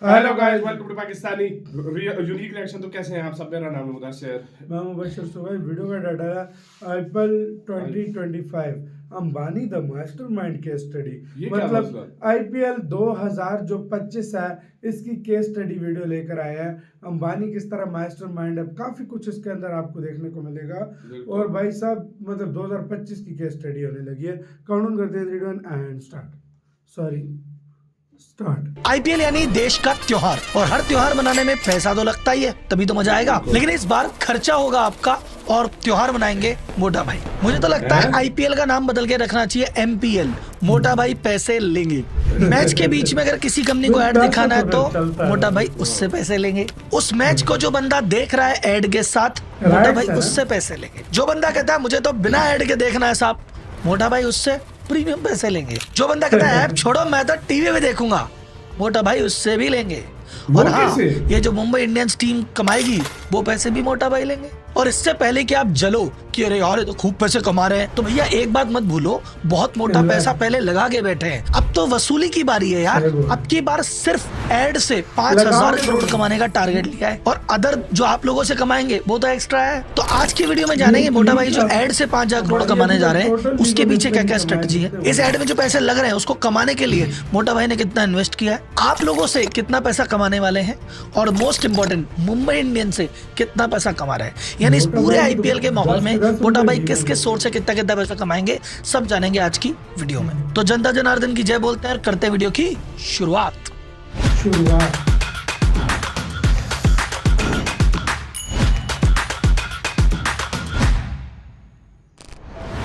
Hello guys, welcome to Pakistani unique reaction. तो कैसे हैं आप सब? मेरा नाम है मुदस्सिर। मैं मुबशर। तो भाई वीडियो का डाटा है Apple 2025 Ambani the mastermind case study. मतलब आईपीएल 2000 जो 25 है इसकी केस स्टडी वीडियो लेकर आए हैं। अंबानी किस तरह मास्टरमाइंड है, काफी कुछ इसके अंदर आपको देखने को मिलेगा। और भाई साहब मतलब 2025 की केस स्टडी होने लगी है। काउंट करते हैं 3 2 1 एंड स्टार्ट। आईपीएल यानी देश का त्योहार, और हर त्योहार मनाने में पैसा तो लगता ही है, तभी तो मजा आएगा। लेकिन इस बार खर्चा होगा आपका और त्योहार मनाएंगे मोटा भाई। मुझे तो लगता है आईपीएल का नाम बदल के रखना चाहिए एमपीएल। मोटा भाई पैसे लेंगे। मैच के बीच में अगर किसी कंपनी को ऐड दिखाना है तो मोटा भाई उससे पैसे लेंगे। उस मैच को जो बंदा देख रहा है ऐड के साथ, मोटा भाई उससे पैसे लेंगे। जो बंदा कहता है मुझे तो बिना ऐड के देखना है साहब, मोटा भाई उससे प्रीमियम पैसे लेंगे। जो बंदा कहता है ऐप छोड़ो मैं तो टीवी में देखूंगा, मोटा भाई उससे भी लेंगे। और हाँ, ये जो मुंबई इंडियंस टीम कमाएगी वो पैसे भी मोटा भाई लेंगे। और इससे पहले कि आप जलो कि अरे यार ये तो खूब पैसे कमा रहे हैं, तो भैया एक बात मत भूलो, बहुत मोटा पैसा पहले लगा के बैठे हैं। अब तो वसूली की बारी है यार। अब की बार सिर्फ एड से 5000 करोड़ कमाने का टारगेट लिया है, और अदर जो आप लोगों से कमाएंगे वो तो एक्स्ट्रा है। तो आज की वीडियो में जानेंगे मोटा भाई जो एड से 5000 करोड़ कमाने जा रहे हैं उसके पीछे क्या क्या स्ट्रेटेजी है। इस एड में जो पैसे लग रहे हैं उसको कमाने के लिए मोटा भाई ने कितना इन्वेस्ट किया है, आप लोगों से कितना पैसा कमाने वाले हैं, और मोस्ट इंपोर्टेंट मुंबई इंडियंस से कितना पैसा कमा रहे हैं। यानी इस पूरे आईपीएल के माहौल में मोटा भाई किस किस सोर्स से कितना कितना पैसा कमाएंगे सब जानेंगे आज की वीडियो में। तो जनता जनार्दन की जय बोलते हैं और करते हैं वीडियो की शुरुआत।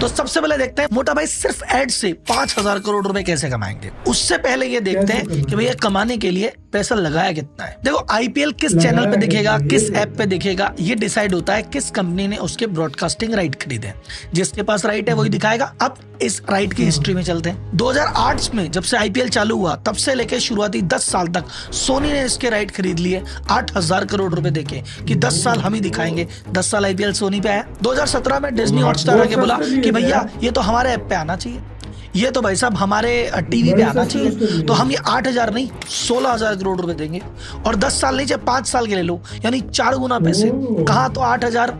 तो सबसे पहले देखते हैं मोटा भाई सिर्फ एड से 5000 करोड़ रुपए कैसे कमाएंगे। उससे पहले ये देखते हैं कि भैया कमाने के लिए पैसा लगाया कितना है। देखो आईपीएल किस चैनल पे दिखेगा, किस ऐप पे दिखेगा, ये डिसाइड होता है किस कंपनी ने उसके ब्रॉडकास्टिंग राइट खरीदे। जिसके पास राइट है वही दिखाएगा। अब इस राइट की हिस्ट्री में चलते हैं। 2008 में जब से आईपीएल चालू हुआ तब से लेकर शुरुआती 10 साल तक सोनी ने इसके राइट खरीद लिए 8000 करोड़ रुपए देके कि 10 साल हम ही दिखाएंगे। 10 साल आईपीएल सोनी पे आया। 2017 में डिज्नी हॉटस्टार आके बोला कि भैया ये तो हमारे ऐप पे आना चाहिए, ये तो भाई साहब हमारे टीवी पे आना चाहिए। तो हम ये 8000 नहीं 16000 करोड़ रुपए देंगे, और 10 साल नहीं चाहे 5 साल के ले लो, यानी 4 गुना पैसे। कहा तो 8000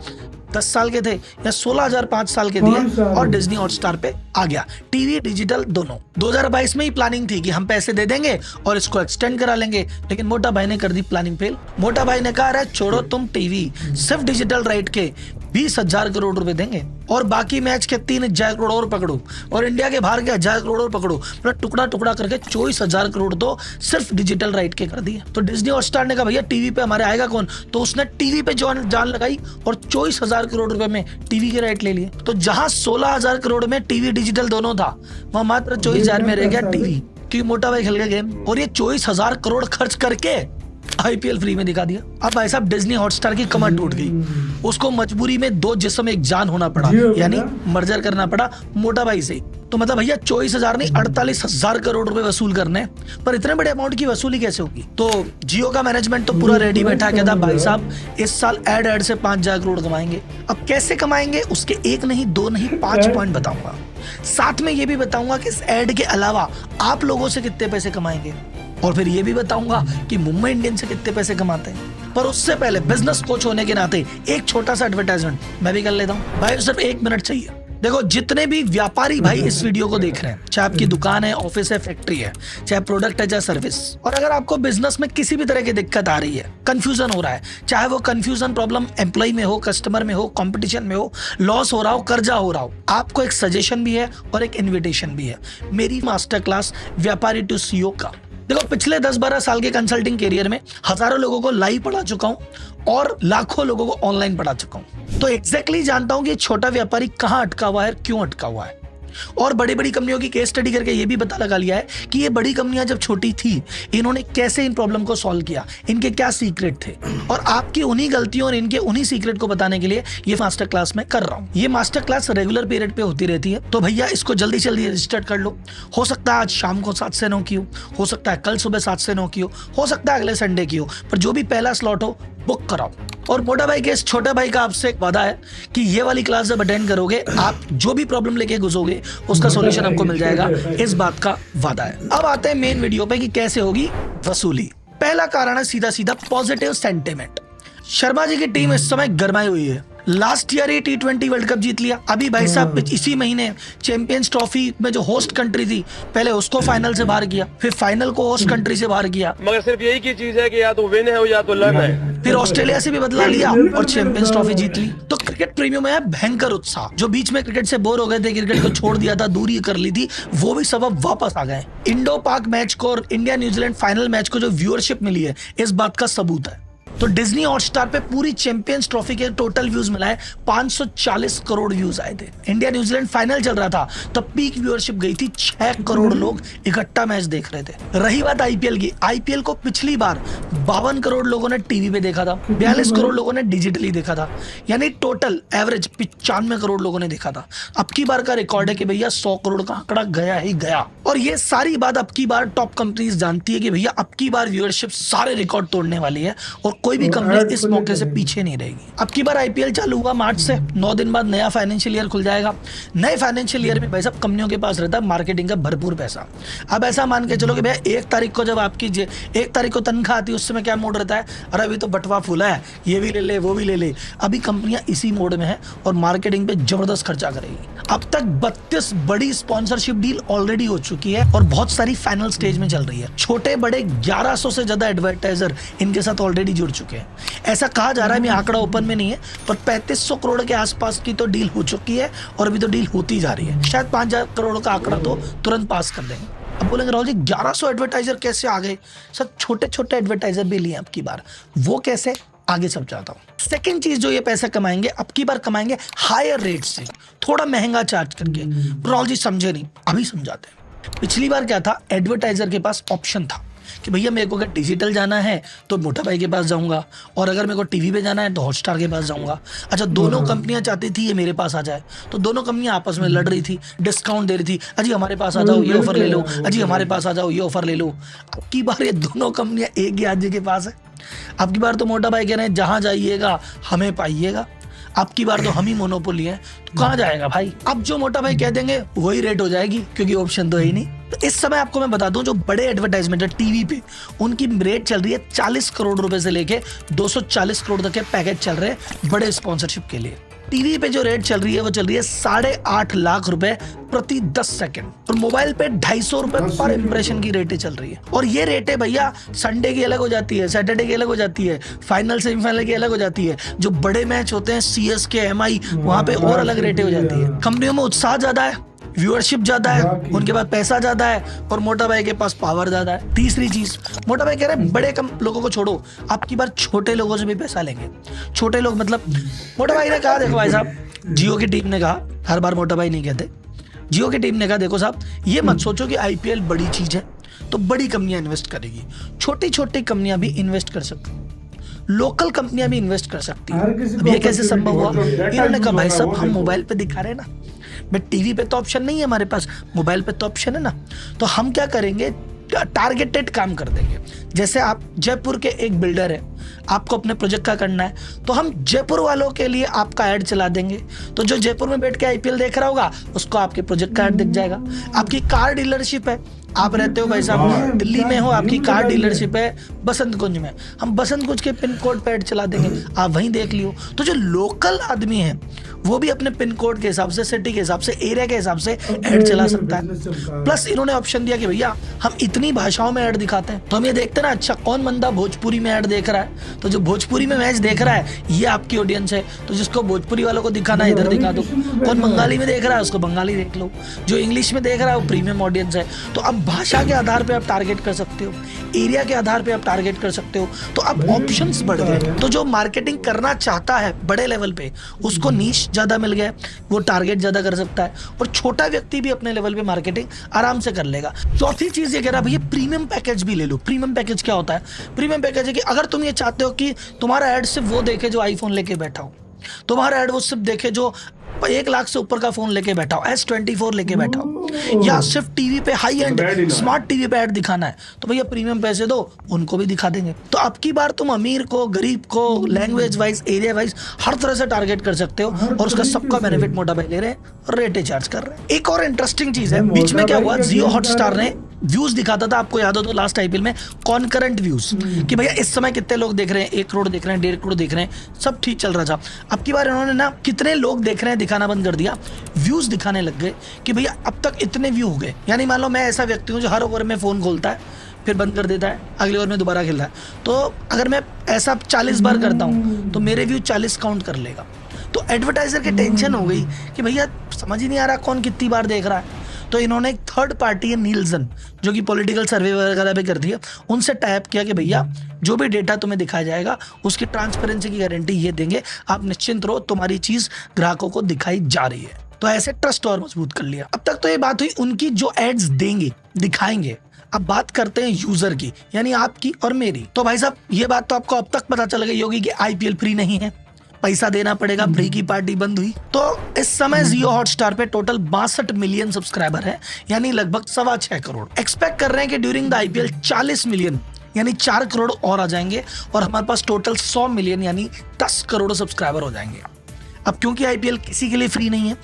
10 साल के थे या 16000 5 साल के दिए, और डिज्नी हॉटस्टार पे आ गया। टीवी डिजिटल दोनों। 2022 में ही प्लानिंग थी कि हम पैसे दे देंगे और इसको एक्सटेंड करा लेंगे, लेकिन मोटा भाई ने कर दी प्लानिंग फेल। मोटा भाई ने कहा छोड़ो तुम टीवी, सिर्फ डिजिटल राइट के 20,000 करोड़ रुपए देंगे, और बाकी मैच के 3,000 करोड़ और पकड़ो, और इंडिया के बाहर के 1000 करोड़ और पकड़ो, मतलब टुकड़ा टुकड़ा करके 24,000 करोड़ तो सिर्फ डिजिटल राइट के कर दिए। तो डिज्नी हॉटस्टार ने कहा भैया टीवी पे हमारे आएगा कौन, तो उसने टीवी पे जान लगाई और 24,000 करोड़ रुपए में टीवी के राइट ले लिए। तो जहां 16,000 करोड़ में टीवी डिजिटल दोनों था, वहां मात्र 24,000 में रह गया टीवी, क्योंकि मोटा भाई खेल गया गेम। और ये 24,000 करोड़ खर्च करके आईपीएल फ्री में दिखा दिया। अब भाई साहब डिज्नी हॉटस्टार की कमर टूट गई। उसको मजबूरी में 2 जिस्म एक जान होना पड़ा, यानी मर्जर करना पड़ा मोटा भाई से। तो मतलब भैया 24,000 नहीं 48,000 करोड़ रुपए वसूल करने, पर इतने बड़े अमाउंट की वसूली कैसे होगी। तो जियो का मैनेजमेंट तो पूरा रेडी बैठा कहता भाई साहब इस साल एड से 5,000 करोड़ कमाएंगे। अब कैसे कमाएंगे उसके 1 नहीं 2 नहीं 5 पॉइंट बताऊंगा। साथ में ये भी बताऊंगा कि इस एड के अलावा आप लोगों से कितने पैसे कमाएंगे, और फिर ये भी बताऊंगा कि मुंबई इंडियंस से कितने पैसे कमाते हैं। पर उससे पहले बिजनेस कोच होने के नाते एक छोटा सा एडवर्टाइजमेंट मैं भी कर लेता हूं भाई, सिर्फ 1 मिनट चाहिए। देखो जितने भी व्यापारी भाई इस वीडियो को देख रहे हैं, चाहे आपकी दुकान है, ऑफिस है, फैक्ट्री है, चाहे प्रोडक्ट है, चाहे सर्विस, और अगर आपको बिजनेस में किसी भी तरह की दिक्कत आ रही है, कंफ्यूजन हो रहा है, चाहे वो कंफ्यूजन प्रॉब्लम एम्प्लॉय में हो, कस्टमर में हो, कंपटीशन में हो, लॉस हो रहा हो, कर्जा हो रहा हो, आपको एक सजेशन भी है और एक इन्विटेशन भी है। मेरी मास्टर क्लास व्यापारी टू सीईओ का। देखो पिछले 10-12 साल के कंसल्टिंग करियर में हजारों लोगों को लाइव पढ़ा चुका हूं और लाखों लोगों को ऑनलाइन पढ़ा चुका हूं। तो एग्जैक्टली जानता हूं कि छोटा व्यापारी कहां अटका हुआ है, क्यों अटका हुआ है। और बड़ी बड़ी कंपनियों की केस स्टडी करके ये भी पता लगा लिया है कि ये बड़ी कंपनियां जब छोटी थी इन्होंने कैसे इन प्रॉब्लम को सॉल्व किया, इनके क्या सीक्रेट थे, और आपकी उन्हीं गलतियों और इनके उन्हीं सीक्रेट को बताने के लिए ये मास्टर क्लास मैं कर रहा हूँ। ये मास्टर क्लास रेगुलर पीरियड पे होती रहती है, तो भैया इसको जल्दी जल्दी रजिस्टर कर लो। हो सकता है आज शाम को 7 से 9 की हो सकता है कल सुबह 7 से 9 की हो सकता है अगले संडे की हो, पर जो भी पहला स्लॉट हो बुक कराओ। और मोटा भाई के इस छोटे भाई का आपसे एक वादा है कि ये वाली क्लास जब अटेंड करोगे आप जो भी प्रॉब्लम लेके घुसोगे उसका सॉल्यूशन आपको मिल जाएगा, इस बात का वादा है। अब आते हैं मेन वीडियो पे कि कैसे होगी वसूली। पहला कारण है सीधा सीधा पॉजिटिव सेंटिमेंट। शर्मा जी की टीम इस समय गरमाई हुई है। लास्ट ईयर ही T20 वर्ल्ड कप जीत लिया। अभी भाई साहब इसी महीने चैंपियंस ट्रॉफी में जो होस्ट कंट्री थी, पहले उसको फाइनल से बाहर किया, फिर फाइनल को होस्ट कंट्री से बाहर किया, मगर सिर्फ यही की चीज है कि या तो विन है या तो लर्न है। फिर ऑस्ट्रेलिया से भी बदला लिया और चैंपियंस ट्रॉफी जीत ली। तो क्रिकेट प्रेमियों में है भयंकर उत्साह। जो बीच में क्रिकेट से बोर हो गए थे, क्रिकेट को छोड़ दिया था, दूरी कर ली थी, वो भी सब अब वापस आ गए। इंडो पाक मैच को और इंडिया न्यूजीलैंड फाइनल मैच को जो व्यूअरशिप मिली है, इस बात का सबूत है। तो डिज्नी हॉटस्टार पे पूरी चैंपियंस ट्रॉफी के टोटल व्यूज मिलाए 540 करोड़ व्यूज आए थे। इंडिया न्यूजीलैंड फाइनल चल रहा था, तब पीक व्यूअरशिप गई थी 6 करोड़ लोग इकट्ठा मैच देख रहे थे। रही बात आईपीएल की, आईपीएल को पिछली बार 52 करोड़ लोगों ने टीवी पे देखा था, 42 करोड़ लोगों ने डिजिटली देखा था, यानी टोटल एवरेज 95 करोड़ लोगों ने देखा था। अब की बार का रिकॉर्ड है कि भैया 100 करोड़ का आंकड़ा गया ही गया। और ये सारी बात अब की बार टॉप कंपनीज जानती है कि भैया अब की बार व्यूअरशिप सारे रिकॉर्ड तोड़ने वाली है और कोई भी कंपनी इस मौके से पीछे नहीं रहेगी। अब की बार आईपीएल चालू हुआ मार्च से, 9 दिन बाद नया फाइनेंशियल ईयर खुल जाएगा। नए फाइनेंशियल ईयर में भाई साहब कंपनियों के पास रहता है मार्केटिंग का भरपूर पैसा। अब ऐसा मान के चलो कि भैया 1 तारीख को जब आपकी 1 तारीख को तनख्वाह आती है, उस समय क्या मोड रहता है, अरे अभी तो बटवा फूला है, ये भी ले ले वो भी ले ले। अभी कंपनियां इसी मोड में है और मार्केटिंग पे जबरदस्त खर्चा करेगी। अब तक 32 बड़ी स्पॉन्सरशिप डील ऑलरेडी हो चुकी है और बहुत सारी फाइनल स्टेज में चल रही है। छोटे बड़े 1100 से ज्यादा एडवर्टाइजर इनके साथ ऑलरेडी जुड़ चुके हैं। ऐसा कहा जा रहा है, मैं आंकड़ा ओपन में नहीं है, पर 3500 करोड़ के आसपास की तो डील हो चुकी है और अभी तो डील होती जा रही है। शायद 5000 करोड़ का आंकड़ा तो तुरंत पास कर देंगे। अब बोलेंगे राहुल जी 1100 एडवर्टाइजर कैसे आ गए? सब छोटे छोटे एडवर्टाइजर भी लिए अब की बार, वो कैसे, आगे समझाता हूँ। सेकंड चीज जो ये पैसा कमाएंगे अब की बार, कमाएंगे हायर रेट से, थोड़ा महंगा चार्ज करके। राहुल जी समझे नहीं, अभी समझाते हैं। पिछली बार क्या था, एडवर्टाइजर के पास ऑप्शन था कि भैया मेरे को अगर डिजिटल जाना है तो मोटा भाई के पास जाऊंगा, और अगर मेरे को टीवी पे जाना है तो हॉटस्टार के पास जाऊंगा। अच्छा, दोनों कंपनियां चाहती थी ये मेरे पास आ जाए, तो दोनों कंपनियां आपस में लड़ रही थी, डिस्काउंट दे रही थी, अजी हमारे पास आ जाओ ये ऑफर ले लो, अजी हमारे पास आ जाओ ये ऑफर ले लो। अब की बार ये दोनों कंपनियां एक ही आदमी के पास है। अब की बार तो मोटा भाई कह रहे हैं जहां जाइएगा हमें पाइएगा। अब की बार तो हम ही मोनोपोली है, तो कहाँ जाएगा भाई? अब जो मोटा भाई कह देंगे वही रेट हो जाएगी, क्योंकि ऑप्शन तो है ही नहीं। तो इस समय आपको मैं बता दूं, जो बड़े एडवर्टाइजमेंट है टीवी पे, उनकी रेट चल रही है 40 करोड़ रुपए से लेके 240 करोड़ तक के पैकेज चल रहे हैं बड़े स्पॉन्सरशिप के लिए। टीवी पे जो रेट चल रही है वो चल रही है 8.5 लाख रुपए प्रति 10 सेकंड, और मोबाइल पे 250 रुपए पर इंप्रेशन की रेटें चल रही है। और ये रेटें भैया संडे की अलग हो जाती है, सैटरडे की अलग हो जाती है, फाइनल सेमीफाइनल की अलग हो जाती है। जो बड़े मैच होते हैं CSK MI, वहां पे और अलग रेटें हो जाती है। कंपनियों में उत्साह ज्यादा है, व्यूअरशिप ज्यादा है, उनके पास पैसा ज्यादा है, और मोटा भाई के पास पावर ज्यादा है। तीसरी चीज, मोटा भाई कह रहे हैं बड़े कम लोगों को छोड़ो, अब की बार छोटे लोगों से भी पैसा लेंगे। छोटे लोग मतलब मोटा भाई ने कहा, देखो भाई साहब, जियो की टीम ने कहा, हर बार मोटा भाई नहीं कहते, जियो की टीम ने कहा देखो साहब, ये मत सोचो कि IPL बड़ी चीज है तो बड़ी कंपनियां इन्वेस्ट करेगी, छोटी छोटी कंपनियां भी इन्वेस्ट कर सकती, लोकल कंपनियां भी इन्वेस्ट कर सकती है। अब ये कैसे संभव हुआ? इन्होंने कहा भाई साहब हम मोबाइल पे दिखा रहे हैं ना, बट टीवी पे तो ऑप्शन नहीं है हमारे पास, मोबाइल पे तो ऑप्शन है ना, तो हम क्या करेंगे, टारगेटेड काम कर देंगे। जैसे आप जयपुर के एक बिल्डर है, आपको अपने प्रोजेक्ट का करना है, तो हम जयपुर वालों के लिए आपका ऐड चला देंगे। तो जो जयपुर में बैठ के IPL देख रहा होगा उसको आपके प्रोजेक्ट का ऐड दिख जाएगा। आपकी कार डीलरशिप है, आप रहते हो भाई साहब दिल्ली में हो, आपकी कार डीलरशिप है बसंत कुंज में, हम बसंत कुंज के पिन कोड पे ऐड चला देंगे, आप वहीं देख लियो। तो जो लोकल आदमी है वो भी अपने पिन कोड के हिसाब से, सिटी के हिसाब से, एरिया के हिसाब से ऐड चला सकता है। प्लस इन्होंने ऑप्शन दिया कि भैया हम इतनी भाषाओं में ऐड दिखाते हैं, तो हम ये देखते हैं ना, अच्छा कौन बंदा भोजपुरी में ऐड देख रहा है, तो जो भोजपुरी में मैच देख रहा है ये आपकी ऑडियंस है, तो जिसको भोजपुरी वालों को दिखाना है इधर दिखा दो। कौन बंगाली में देख रहा है उसको बंगाली देख लो, जो इंग्लिश में देख रहा है वो प्रीमियम ऑडियंस है। तो अब भाषा के आधार पे आप टारगेट कर सकते हो, एरिया के आधार पे आप टारगेट कर सकते हो, तो अब ऑप्शंस बढ़ गए। तो जो मार्केटिंग करना चाहता है बड़े लेवल पे, उसको नीश ज्यादा मिल गया, वो टारगेट ज्यादा कर सकता है, और छोटा व्यक्ति भी अपने लेवल पे मार्केटिंग आराम से कर लेगा। चौथी चीज ये कह रहा भैया प्रीमियम पैकेज भी ले लो। प्रीमियम पैकेज क्या होता है? प्रीमियम पैकेज है कि अगर तुम ये चाहते हो कि तुम्हारा ऐड सिर्फ वो देखे जो आईफोन लेके बैठा हो, तुम्हारा ऐड वो सिर्फ देखे जो 1 लाख से ऊपर का फोन लेके बैठा हो, S24 लेके बैठा हो, या सिर्फ टीवी पे हाई एंड स्मार्ट टीवी पे ऐड दिखाना है, तो भैया प्रीमियम पैसे दो, उनको भी दिखा देंगे। तो अब की बार तुम अमीर को, गरीब को, लैंग्वेज वाइज, एरिया वाइज हर तरह से टारगेट कर सकते हो, और उसका सबका बेनिफिट मोटा भाई ले रहे हैं और रेटें चार्ज कर रहे हैं। एक और इंटरेस्टिंग चीज है, बीच में क्या हुआ, जियो हॉटस्टार ने व्यूज दिखाता था, आपको याद हो तो लास्ट आईपीएल में कॉन्करेंट व्यूज कि भैया इस समय कितने लोग देख रहे हैं, 1 करोड़ देख रहे हैं, 1.5 करोड़ देख रहे हैं, सब ठीक चल रहा था। अब की बार इन्होंने ना कितने लोग देख रहे हैं दिखाना बंद कर दिया, व्यूज दिखाने लग गए कि भैया अब तक इतने व्यू हो गए। यानी मान लो मैं ऐसा व्यक्ति हूँ जो हर ओवर में फोन खोलता है, फिर बंद कर देता है, अगले ओवर में दोबारा खेलता है। तो अगर मैं ऐसा 40 बार करता हूँ तो मेरे व्यू 40 काउंट कर लेगा। तो एडवर्टाइजर की टेंशन हो गई कि भैया समझ ही नहीं आ रहा कौन कितनी बार देख रहा है। तो इन्होंने एक थर्ड पार्टी है नीलसन, जो कि पॉलिटिकल सर्वे वगैरह भी करती है, उनसे टाइप किया कि भैया जो भी डेटा तुम्हें दिखाया जाएगा उसकी ट्रांसपेरेंसी की गारंटी ये देंगे, आप निश्चिंत रहो, तुम्हारी चीज ग्राहकों को दिखाई जा रही है। तो ऐसे ट्रस्ट और मजबूत कर लिया। अब तक तो ये बात हुई उनकी जो एड्स देंगे, दिखाएंगे। अब बात करते हैं यूजर की, यानी आपकी और मेरी। तो भाई साहब ये बात तो आपको अब तक पता चल गई होगी कि आईपीएल फ्री नहीं है, पैसा देना पड़ेगा, फ्री की पार्टी बंद हुई। तो इस समय जियो हॉटस्टार पे टोटल 62 मिलियन सब्सक्राइबर है, यानी लगभग 6.25 करोड़। एक्सपेक्ट कर रहे हैं कि ड्यूरिंग द आईपीएल 40 मिलियन यानी 4 करोड़ और आ जाएंगे और हमारे पास टोटल 100 मिलियन यानी 10 करोड़ सब्सक्राइबर हो जाएंगे। अब क्योंकि आईपीएल किसी के लिए फ्री नहीं है,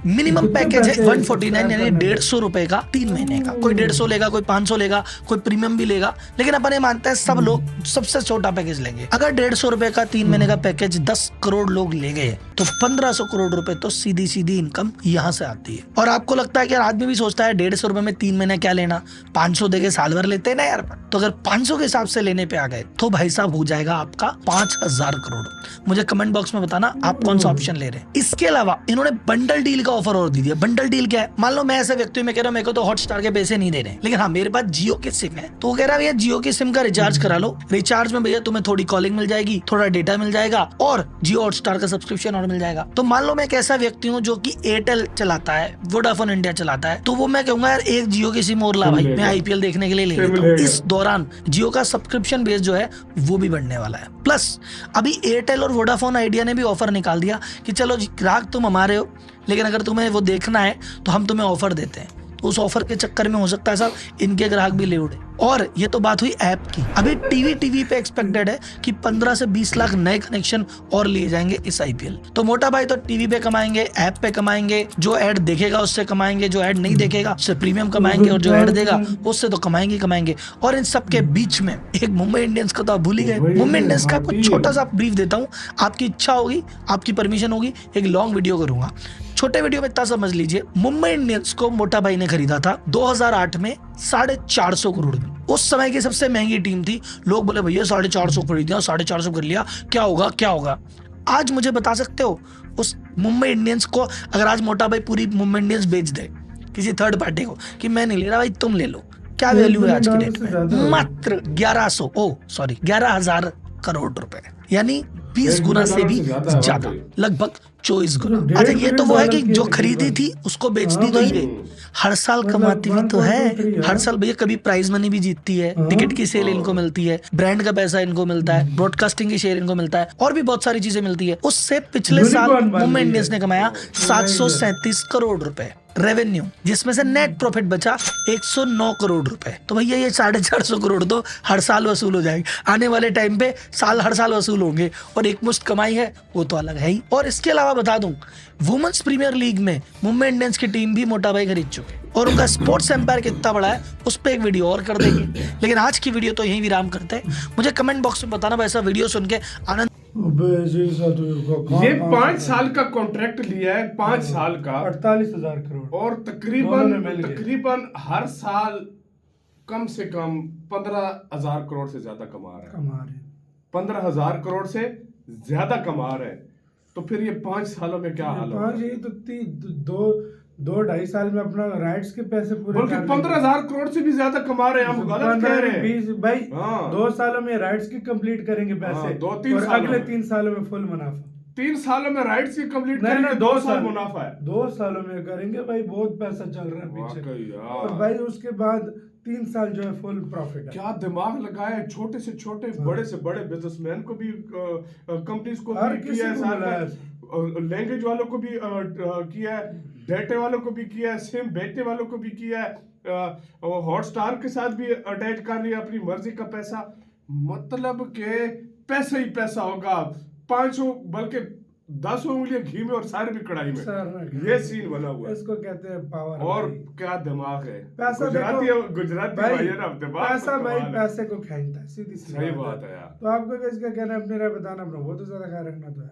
मिनिमम पैकेज है 149 यानी 150 रुपए का 3 महीने का। कोई 150 लेगा, कोई 500 लेगा, कोई प्रीमियम भी लेगा, लेकिन अपन ये मानते हैं सब लोग सबसे छोटा पैकेज लेंगे। अगर 150 रुपए का 3 महीने का पैकेज 10 करोड़ लोग ले गए तो 1500 करोड़ रुपए तो सीधी सीधी इनकम यहाँ से आती है। और आपको लगता है कि यार आदमी भी सोचता है 150 रुपए में 3 महीने क्या लेना, 500 देके साल भर लेते हैं ना यार। तो अगर 500 के हिसाब से लेने पे आ गए तो भाई साहब हो जाएगा आपका 5000 करोड़। मुझे कमेंट बॉक्स में बताना आप कौन सा ऑप्शन ले रहे हैं। इसके अलावा इन्होंने बंडल डील का ऑफर और दे दिया। बंडल डील क्या है? मान लो मैं ऐसा व्यक्ति हूं, मैं कह रहा हूं मेरे को तो हॉटस्टार के पैसे नहीं दे रहे, लेकिन हाँ मेरे पास जियो की सिम है, तो वो कह रहा है भैया जियो की सिम का रिचार्ज करा लो, रिचार्ज में भैया तुम्हें थोड़ी कॉलिंग मिल जाएगी, थोड़ा डेटा मिल जाएगा और जियो हॉटस्टार का सब्सक्रिप्शन और मिल जाएगा। तो मान लो मैं एक ऐसा व्यक्ति हूँ जो कि एयरटेल चलाता है, वोडाफोन इंडिया चलाता है, तो वो मैं कहूंगा यार एक जियो की सिम और ला भाई, मैं आईपीएल देखने के लिए ले लेता हूँ। इस दौरान जियो का सब्सक्रिप्शन बेस जो है वो भी बढ़ने वाला है। प्लस अभी एयरटेल और वोडाफोन आइडिया ने भी ऑफर निकाल दिया कि चलो ग्राहक तुम हमारे हो, लेकिन अगर तुम्हें वो देखना है तो हम तुम्हें ऑफर देते हैं। तो उस ऑफर के चक्कर में हो सकता है साहब इनके ग्राहक भी ले उड़े। और ये तो बात हुई ऐप की। अभी टीवी पे एक्सपेक्टेड है कि 15 से 20 लाख नए कनेक्शन और लिए जाएंगे इस आईपीएल। तो मोटा भाई तो टीवी पे कमाएंगे, ऐप पे कमाएंगे, जो ऐड देखेगा उससे कमाएंगे, जो ऐड नहीं देखेगा उससे प्रीमियम कमाएंगे और जो ऐड देगा उससे तो कमाएंगे। और इन सबके बीच में एक मुंबई इंडियंस को तो आप भूल ही गए। मुंबई इंडियंस का आपको छोटा सा ब्रीफ देता हूँ, आपकी इच्छा होगी, आपकी परमिशन होगी, एक लॉन्ग वीडियो करूंगा। छोटे वीडियो में इतना समझ लीजिए, मुंबई इंडियंस को मोटा भाई ने खरीदा था 2008 में 450 करोड़ में। उस समय की सबसे महंगी टीम थी। लोग बोले भैया 450 खरीद 450 कर लिया, क्या होगा। आज मुझे बता सकते हो उस मुंबई इंडियंस को अगर आज मोटा भाई पूरी मुंबई इंडियंस बेच दे किसी थर्ड पार्टी को कि मैं नहीं ले रहा भाई तुम ले लो, क्या वैल्यू है आज की डेट में? मात्र 11,000 करोड़ रुपए, यानी 20 गुना से भी ज्यादा, लगभग 24 गुना। अच्छा ये तो वो है कि जो खरीदी थी उसको बेचती तो ये हर साल कमाती भी तो है। हर साल भैया कभी प्राइज मनी भी जीतती है, टिकट की सेल इनको मिलती है, ब्रांड का पैसा इनको मिलता है, ब्रॉडकास्टिंग की शेयर इनको मिलता है और भी बहुत सारी चीजें मिलती है। उससे पिछले साल मुंबई इंडियंस ने कमाया 737 करोड़ रुपए रेवेन्यू, जिसमें से नेट प्रॉफिट बचा 109 करोड़ रुपए। तो भैया ये 450 करोड़ तो हर साल वसूल हो जाएंगे आने वाले टाइम पे, हर साल वसूल होंगे और एक मुश्त कमाई है वो तो अलग है ही। और इसके अलावा बता दूं वुमेन्स प्रीमियर लीग में मुंबई इंडियंस की टीम भी मोटा भाई खरीद चुके और उनका स्पोर्ट्स एम्पायर कितना बड़ा है उस पर एक वीडियो और कर देंगे। लेकिन आज की वीडियो तो यही विराम करते हैं। मुझे कमेंट बॉक्स में बताना वैसा वीडियो सुन के आनंद। ये 5 साल का कॉन्ट्रैक्ट लिया है, 5 साल का 48,000 करोड़ और तकरीबन हर साल कम से कम 15,000 करोड़ से ज्यादा कमा रहे हैं। 15,000 करोड़ से ज्यादा कमा रहे हैं। तो फिर ये 5 सालों में क्या हाल होगा? ये तो 2-2.5 साल में अपना राइट्स के पैसे पूरे, बल्कि 15,000 करोड़ से भी ज्यादा कमा रहे हैं। हम गलत कह रहे हैं भाई। 2 सालों में राइट्स की कंप्लीट करेंगे पैसे, 2-3 और सालों अगले में 3 सालों में फुल मुनाफा। 3 सालों में राइट्स की कंप्लीट करेंगे, 2 साल मुनाफा है। 2 सालों में करेंगे भाई, बहुत पैसा चल रहा है पीछे। और भाई उसके बाद 3 साल जो है फुल प्रॉफिट है। क्या दिमाग लगाया है, छोटे से छोटे बड़े से बड़े बिजनेसमैन को भी, कंपनीज को भी किया है, लैंग्वेज वालों को भी किया है, डेटे वालों को भी किया है, सिम बेचने वालों को भी किया है, हॉटस्टार के साथ भी अटैच कर लिया अपनी मर्जी का पैसा। मतलब के पैसा ही पैसा होगा। 500 बल्कि 10 उंगलियां घी में और सारे भी कढ़ाई में, सर ये सीन बना हुआ है। इसको कहते हैं पावर। और क्या दिमाग है, पैसा गुजराती भाई, भाई है ना, दिमाग पैसा तो भाई कमाल है। पैसे को खींचता है, सीधी सी सही बात है यार। तो आपको इसका कहना है, अपनी राय बताना, अपना बहुत ज्यादा ख्याल रखना। तो है